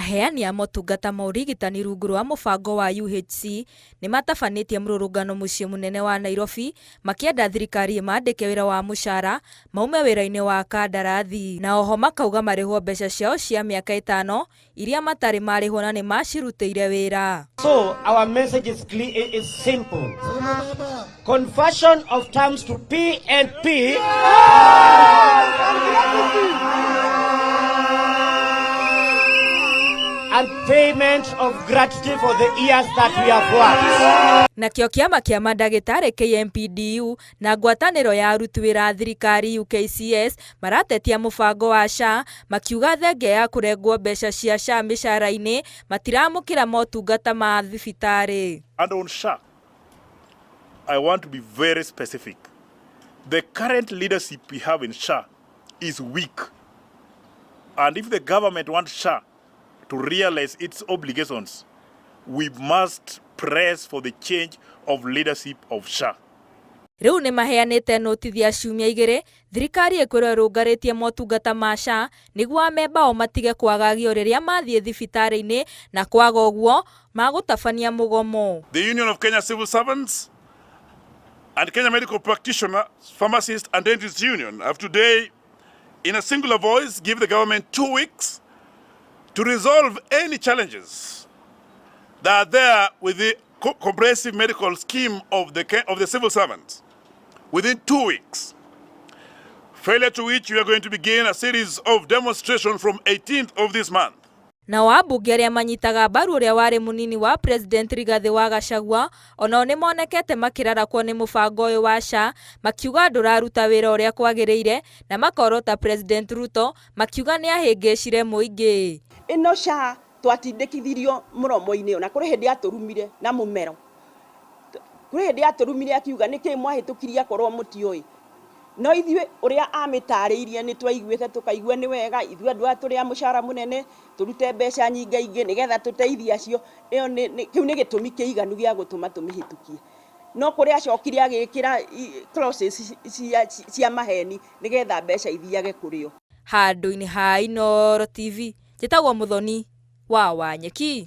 Aheani a motungata ma ũrigitani rungu rwa mũbango wa UHC nĩ matabanĩtie mũrũrũngano mũciĩ mũnene wa Nairobi makĩenda thirikari ĩmaandĩke wĩra wa mũcara maume wĩra-inĩ wa kandarathi, na oho makauga marĩhwo mbeca ciao cia mĩaka 5 iria matarĩ marĩhwo na nĩ macirutĩire wĩra. So our message is simple. Conversion of terms to P&P and payment of gratitude for the years that we have worked. Nakĩo kĩama kĩa mandagĩtarĩ KMPDU na ngwatanĩro ya aruti wĩra a thirikari UKCS maratetia mũbango wa SHA makiuga thenge ya kũrengwo mbeca cia SHA mĩcara-inĩ matiramũkĩra motungata ma thibitarĩ. And on SHA, I want to be very specific. The current leadership we have in SHA is weak. And if the government wants SHA to realize its obligations, we must press for the change of leadership of SHA. Rĩu nĩ maheanĩte notithia ciumia 2 thirikari ĩkwĩrwo ĩrũngarĩtie motungata ma SHA nĩguo amemba o matige kwagagio rĩrĩa mathiĩ thibitarĩ-inĩ na kwaga ũguo magũtabania mũgomo. The Union of Kenya Civil Servants and Kenya Medical Practitioners, Pharmacists and Dentists Union have today, in a singular voice, give the government 2 weeks to resolve any challenges that are there with the comprehensive medical scheme of the civil servants within 2 weeks. Failure to which we are going to begin a series of demonstrations from 18th of this month. Nao ambunge arĩa manyitaga mbaru ũrĩa warĩ mũnini wa President Rigathi wa Gachagua onao nĩ monekete makĩrarakwo nĩ mũbango ũyũ wa SHA makiuga ndũraruta wĩra ũrĩa kwagĩrĩire na makorota President Ruto makiuga nĩ ahĩngĩcire mũingĩ. Ino SHA twatindĩkithirio mũromo-inĩ na kũrĩ hĩndĩ atũrumire na mũmero. Kũrĩ hĩndĩ atũrumire akiuga nĩkĩ mwahĩtũkirie akorwo mũtiũĩ. No ithuĩ ũrĩa amĩtarĩirie nĩ twaiguĩte tukaigua nĩ wega ithuĩ andũ tũrĩ a mũcara mũnene turute mbeca nyingĩ nĩgetha tũteithie acio kĩu nĩ gĩtũmi kĩiganu gĩa gũtũma tũmĩhĩtũkie. No kũrĩ acokire agĩkĩra clauses cia maheni nĩgetha mbeca ithiage kũrĩo. Handũ-inĩ ha Inooro TV njĩtagwo Mũthoni wa Wanyeki.